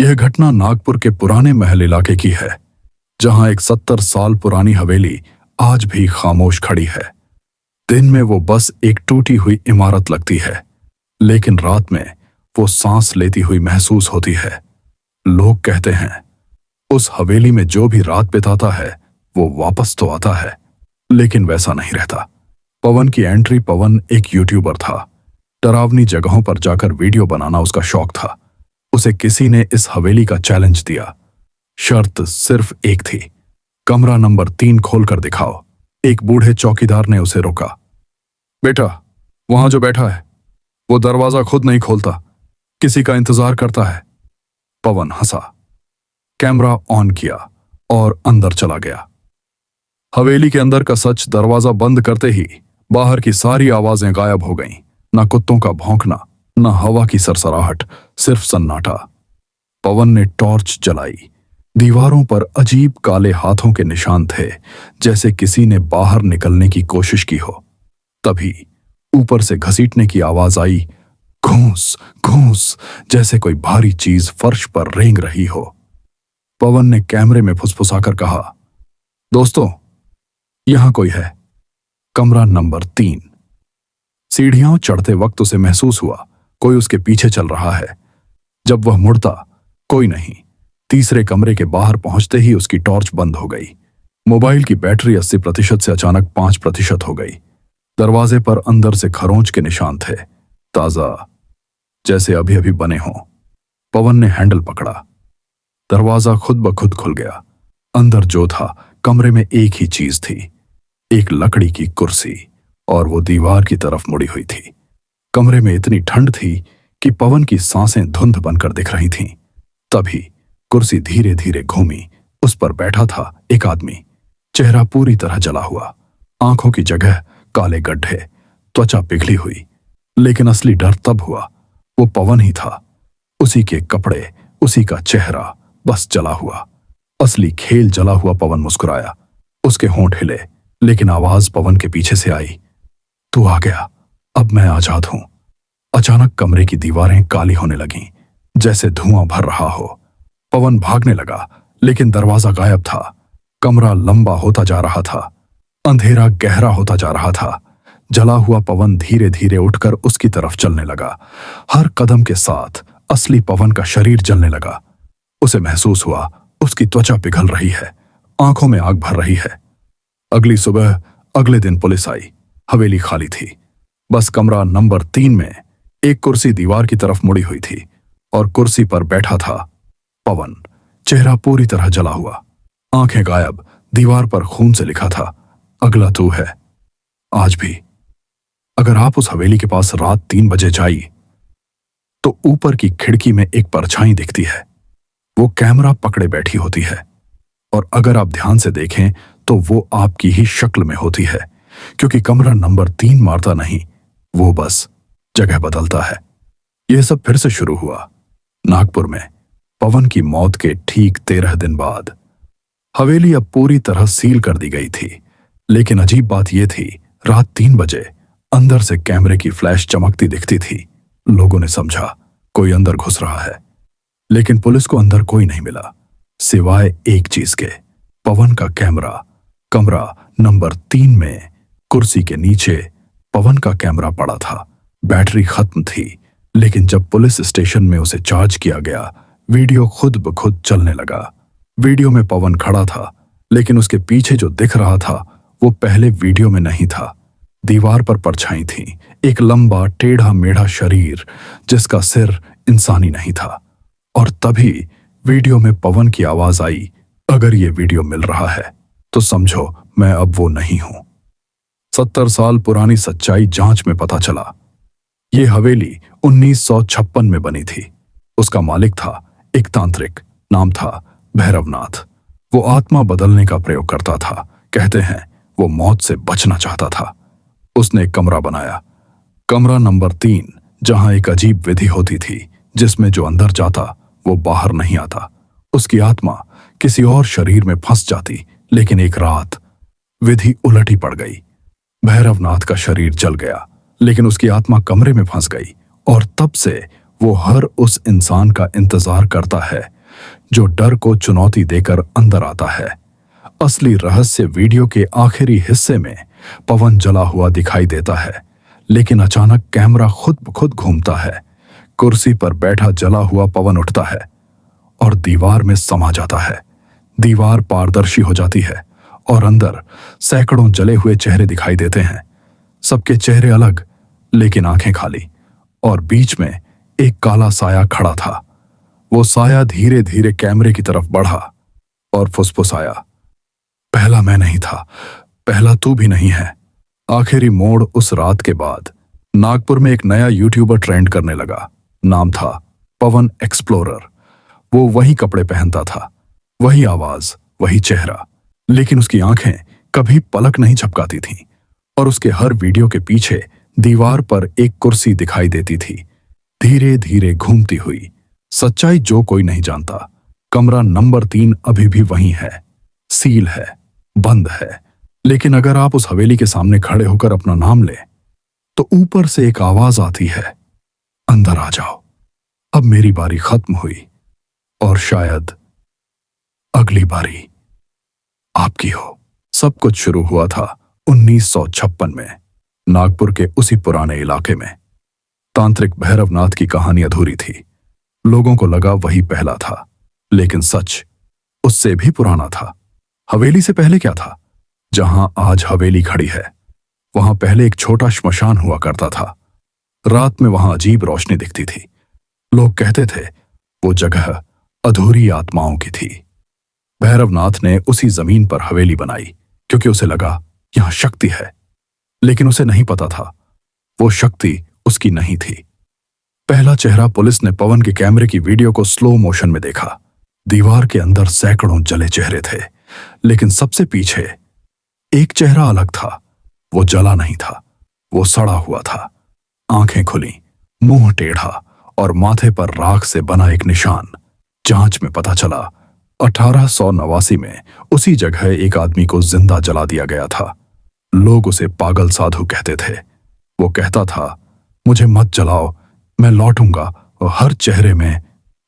यह घटना नागपुर के पुराने महल इलाके की है, जहां एक 70 साल पुरानी हवेली आज भी खामोश खड़ी है। दिन में वो बस एक टूटी हुई इमारत लगती है, लेकिन रात में वो सांस लेती हुई महसूस होती है। लोग कहते हैं उस हवेली में जो भी रात बिताता है वो वापस तो आता है, लेकिन वैसा नहीं रहता। पवन की एंट्री। पवन एक यूट्यूबर था। डरावनी जगहों पर जाकर वीडियो बनाना उसका शौक था। उसे किसी ने इस हवेली का चैलेंज दिया। शर्त सिर्फ एक थी, कमरा नंबर 3 खोलकर दिखाओ। एक बूढ़े चौकीदार ने उसे रोका। बेटा, वहां जो बैठा है वो दरवाजा खुद नहीं खोलता, किसी का इंतजार करता है। पवन हंसा, कैमरा ऑन किया और अंदर चला गया। हवेली के अंदर का सच दरवाजा बंद करते ही बाहर की सारी आवाजें गायब हो गईं। ना कुत्तों का भौंकना, ना हवा की सरसराहट, सिर्फ सन्नाटा। पवन ने टॉर्च जलाई। दीवारों पर अजीब काले हाथों के निशान थे, जैसे किसी ने बाहर निकलने की कोशिश की हो। तभी ऊपर से घसीटने की आवाज आई, घूंस घूंस, जैसे कोई भारी चीज फर्श पर रेंग रही हो। पवन ने कैमरे में फुसफुसाकर कहा, दोस्तों, यहां कोई है। कमरा नंबर 3। सीढ़ियां चढ़ते वक्त उसे महसूस हुआ कोई उसके पीछे चल रहा है। जब वह मुड़ता, कोई नहीं। तीसरे कमरे के बाहर पहुंचते ही उसकी टॉर्च बंद हो गई। मोबाइल की बैटरी 80% से अचानक 5% हो गई। दरवाजे पर अंदर से खरोंच के निशान थे, ताजा, जैसे अभी अभी बने हों। पवन ने हैंडल पकड़ा। दरवाजा खुद ब खुद खुल गया। अंदर जो था, कमरे में एक ही चीज थी, एक लकड़ी की कुर्सी, और वो दीवार की तरफ मुड़ी हुई थी। कमरे में इतनी ठंड थी कि पवन की सांसें धुंध बनकर दिख रही थीं। तभी कुर्सी धीरे धीरे घूमी। उस पर बैठा था एक आदमी, चेहरा पूरी तरह जला हुआ, आंखों की जगह काले गड्ढे, त्वचा पिघली हुई। लेकिन असली डर तब हुआ, वो पवन ही था। उसी के कपड़े, उसी का चेहरा, बस जला हुआ। असली खेल जला हुआ। पवन मुस्कुराया। उसके होंठ हिले, लेकिन आवाज पवन के पीछे से आई, तू आ गया, अब मैं आजाद हूं। अचानक कमरे की दीवारें काली होने लगीं, जैसे धुआं भर रहा हो। पवन भागने लगा, लेकिन दरवाजा गायब था। कमरा लंबा होता जा रहा था, अंधेरा गहरा होता जा रहा था। जला हुआ पवन धीरे धीरे उठकर उसकी तरफ चलने लगा। हर कदम के साथ असली पवन का शरीर जलने लगा। उसे महसूस हुआ उसकी त्वचा पिघल रही है, आंखों में आग भर रही है। अगली सुबह, अगले दिन पुलिस आई। हवेली खाली थी। बस कमरा नंबर 3 में एक कुर्सी दीवार की तरफ मुड़ी हुई थी, और कुर्सी पर बैठा था पवन, चेहरा पूरी तरह जला हुआ, आंखें गायब। दीवार पर खून से लिखा था, अगला तू है। आज भी अगर आप उस हवेली के पास रात 3 बजे जाइए, तो ऊपर की खिड़की में एक परछाई दिखती है। वो कैमरा पकड़े बैठी होती है, और अगर आप ध्यान से देखें तो वो आपकी ही शक्ल में होती है, क्योंकि कमरा नंबर 3 मारता नहीं, वो बस जगह बदलता है। यह सब फिर से शुरू हुआ नागपुर में, पवन की मौत के ठीक 13 दिन बाद। हवेली अब पूरी तरह सील कर दी गई थी, लेकिन अजीब बात यह थी, रात 3 बजे अंदर से कैमरे की फ्लैश चमकती दिखती थी। लोगों ने समझा कोई अंदर घुस रहा है, लेकिन पुलिस को अंदर कोई नहीं मिला, सिवाय एक चीज के, पवन का कैमरा। कमरा नंबर 3 में कुर्सी के नीचे पवन का कैमरा पड़ा था। बैटरी खत्म थी, लेकिन जब पुलिस स्टेशन में उसे चार्ज किया गया, वीडियो खुद ब खुद चलने लगा। वीडियो में पवन खड़ा था, लेकिन उसके पीछे जो दिख रहा था वो पहले वीडियो में नहीं था। दीवार पर परछाई थी, एक लंबा टेढ़ा मेढ़ा शरीर जिसका सिर इंसानी नहीं था। और तभी वीडियो में पवन की आवाज आई, अगर ये वीडियो मिल रहा है तो समझो मैं अब वो नहीं हूं। 70 साल पुरानी सच्चाई जांच में पता चला। ये हवेली 1956 में बनी थी। उसका मालिक था एक तांत्रिक, नाम था भैरवनाथ। वो आत्मा बदलने का प्रयोग करता था। कहते हैं वो मौत से बचना चाहता था। उसने एक कमरा बनाया, कमरा नंबर 3, जहां एक अजीब विधि होती थी, जिसमें जो अंदर जाता वो बाहर नहीं आता। उसकी आत्मा किसी और शरीर में फंस जाती, लेकिन एक रात विधि उलटी पड़ गई। भैरवनाथ का शरीर जल गया, लेकिन उसकी आत्मा कमरे में फंस गई, और तब से वो हर उस इंसान का इंतजार करता है जो डर को चुनौती देकर अंदर आता है। असली रहस्य वीडियो के आखिरी हिस्से में पवन जला हुआ दिखाई देता है, लेकिन अचानक कैमरा खुद ब खुद घूमता है। कुर्सी पर बैठा जला हुआ पवन उठता है और दीवार में समा जाता है। दीवार पारदर्शी हो जाती है और अंदर सैकड़ों जले हुए चेहरे दिखाई देते हैं। सबके चेहरे अलग, लेकिन आंखें खाली, और बीच में एक काला साया खड़ा था। वो साया धीरे धीरे कैमरे की तरफ बढ़ा और फुसफुसाया, पहला मैं नहीं था, पहला तू भी नहीं है। आखिरी मोड़ उस रात के बाद नागपुर में एक नया यूट्यूबर ट्रेंड करने लगा। नाम था पवन एक्सप्लोरर। वो वही कपड़े पहनता था, वही आवाज, वही चेहरा, लेकिन उसकी आंखें कभी पलक नहीं झपकाती थीं और उसके हर वीडियो के पीछे दीवार पर एक कुर्सी दिखाई देती थी, धीरे धीरे घूमती हुई। सच्चाई जो कोई नहीं जानता, कमरा नंबर 3 अभी भी वहीं है, सील है, बंद है। लेकिन अगर आप उस हवेली के सामने खड़े होकर अपना नाम लें तो ऊपर से एक आवाज आती है, अंदर आ जाओ, अब मेरी बारी खत्म हुई और शायद अगली बारी आपकी हो। सब कुछ शुरू हुआ था 1956 में, नागपुर के उसी पुराने इलाके में। तांत्रिक भैरवनाथ की कहानी अधूरी थी। लोगों को लगा वही पहला था, लेकिन सच उससे भी पुराना था। हवेली से पहले क्या था? जहां आज हवेली खड़ी है, वहां पहले एक छोटा श्मशान हुआ करता था। रात में वहां अजीब रोशनी दिखती थी। लोग कहते थे वो जगह अधूरी आत्माओं की थी। भैरवनाथ ने उसी जमीन पर हवेली बनाई क्योंकि उसे लगा यहां शक्ति है, लेकिन उसे नहीं पता था वो शक्ति उसकी नहीं थी। पहला चेहरा पुलिस ने पवन के कैमरे की वीडियो को स्लो मोशन में देखा। दीवार के अंदर सैकड़ों जले चेहरे थे, लेकिन सबसे पीछे एक चेहरा अलग था। वो जला नहीं था, वो सड़ा हुआ था। आंखें खुली, मुंह टेढ़ा और माथे पर राख से बना एक निशान। जांच में पता चला 1889 में उसी जगह एक आदमी को जिंदा जला दिया गया था। लोग उसे पागल साधु कहते थे। वो कहता था, मुझे मत जलाओ, मैं लौटूंगा। और हर चेहरे में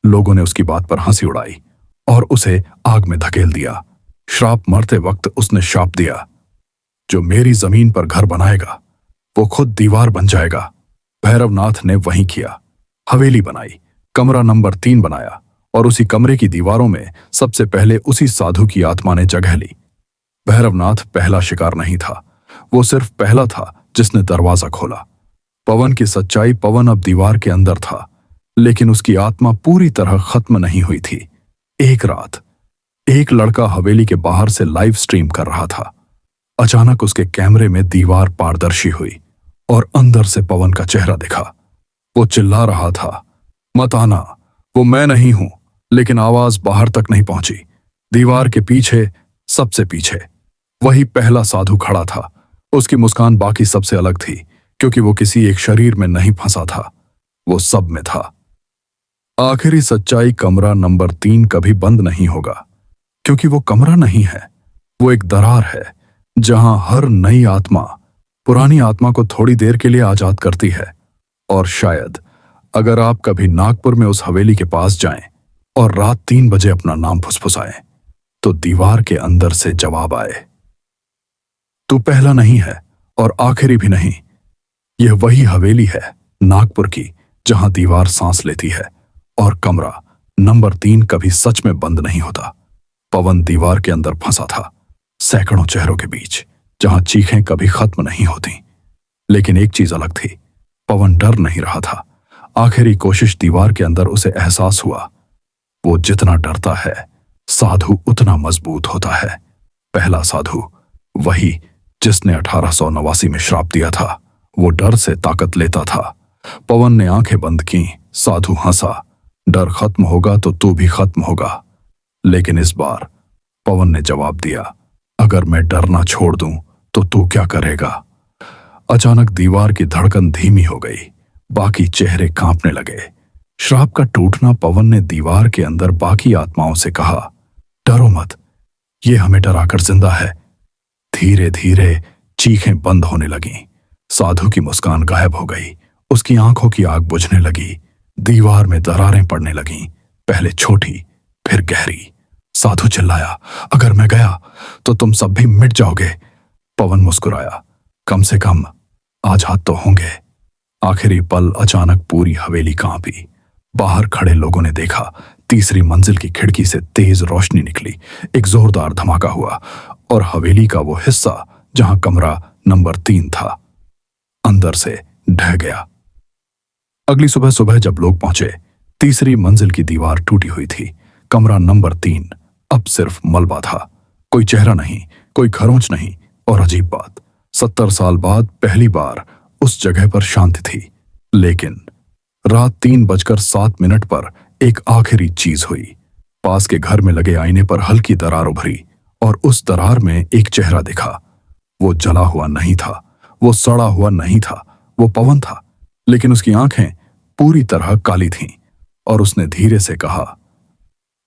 लोगों ने उसकी बात पर हंसी उड़ाई और उसे आग में धकेल दिया। श्राप मरते वक्त उसने शाप दिया, जो मेरी जमीन पर घर बनाएगा वो खुद दीवार बन जाएगा। भैरवनाथ ने वही किया, हवेली बनाई, कमरा नंबर 3 बनाया और उसी कमरे की दीवारों में सबसे पहले उसी साधु की आत्मा ने जगह ली। भैरवनाथ पहला शिकार नहीं था, वो सिर्फ पहला था जिसने दरवाजा खोला। पवन की सच्चाई, पवन अब दीवार के अंदर था, लेकिन उसकी आत्मा पूरी तरह खत्म नहीं हुई थी। एक रात एक लड़का हवेली के बाहर से लाइव स्ट्रीम कर रहा था। अचानक उसके कैमरे में दीवार पारदर्शी हुई और अंदर से पवन का चेहरा दिखा। वो चिल्ला रहा था, मत आना, वो मैं नहीं हूं। लेकिन आवाज बाहर तक नहीं पहुंची। दीवार के पीछे, सबसे पीछे, वही पहला साधु खड़ा था। उसकी मुस्कान बाकी सबसे अलग थी, क्योंकि वो किसी एक शरीर में नहीं फंसा था, वो सब में था। आखिरी सच्चाई, कमरा नंबर 3 कभी बंद नहीं होगा, क्योंकि वो कमरा नहीं है, वो एक दरार है जहां हर नई आत्मा पुरानी आत्मा को थोड़ी देर के लिए आजाद करती है। और शायद अगर आप कभी नागपुर में उस हवेली के पास जाएं और रात 3 बजे अपना नाम फुसफुसाएं, तो दीवार के अंदर से जवाब आए, तू पहला नहीं है और आखिरी भी नहीं। यह वही हवेली है नागपुर की जहां दीवार सांस लेती है और कमरा नंबर 3 कभी सच में बंद नहीं होता। पवन दीवार के अंदर फंसा था, सैकड़ों चेहरों के बीच, जहां चीखें कभी खत्म नहीं होती। लेकिन एक चीज अलग थी, पवन डर नहीं रहा था। आखिरी कोशिश दीवार के अंदर उसे एहसास हुआ, वो जितना डरता है साधु उतना मजबूत होता है। पहला साधु, वही जिसने 1889 में श्राप दिया था, वो डर से ताकत लेता था। पवन ने आंखें बंद की, साधु हंसा, डर खत्म होगा तो तू भी खत्म होगा। लेकिन इस बार पवन ने जवाब दिया, अगर मैं डरना छोड़ दूं तो तू क्या करेगा? अचानक दीवार की धड़कन धीमी हो गई, बाकी चेहरे कांपने लगे। श्राप का टूटना। पवन ने दीवार के अंदर बाकी आत्माओं से कहा, डरो मत, ये हमें डराकर जिंदा है। धीरे धीरे चीखें बंद होने लगीं। साधु की मुस्कान गायब हो गई, उसकी आंखों की आग बुझने लगी। दीवार में दरारें पड़ने लगीं, पहले छोटी फिर गहरी। साधु चिल्लाया, अगर मैं गया तो तुम सब भी मिट जाओगे। पवन मुस्कुराया, कम से कम आज हाथ तो होंगे। आखिरी पल अचानक पूरी हवेली कांपी। बाहर खड़े लोगों ने देखा, तीसरी मंजिल की खिड़की से तेज रोशनी निकली, एक जोरदार धमाका हुआ और हवेली का वो हिस्सा जहां कमरा नंबर 3 था, अंदर से ढह गया। अगली सुबह सुबह जब लोग पहुंचे, तीसरी मंजिल की दीवार टूटी हुई थी। कमरा नंबर 3 अब सिर्फ मलबा था, कोई चेहरा नहीं, कोई खरोंच नहीं। और अजीब बात, 70 साल बाद पहली बार उस जगह पर शांति थी। लेकिन रात 3:07 पर एक आखिरी चीज हुई। पास के घर में लगे आईने पर हल्की दरार उभरी और उस दरार में एक चेहरा दिखा। वो जला हुआ नहीं था, वो सड़ा हुआ नहीं था, वो पवन था, लेकिन उसकी आंखें पूरी तरह काली थीं। और उसने धीरे से कहा,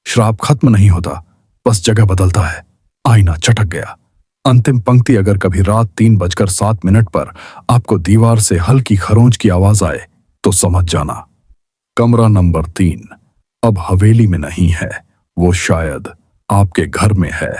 श्राप खत्म नहीं होता, बस जगह बदलता है। आईना चटक गया। अंतिम पंक्ति, अगर कभी रात 3:07 पर आपको दीवार से हल्की खरोंच की आवाज आए तो समझ जाना, कमरा नंबर 3 अब हवेली में नहीं है, वो शायद आपके घर में है।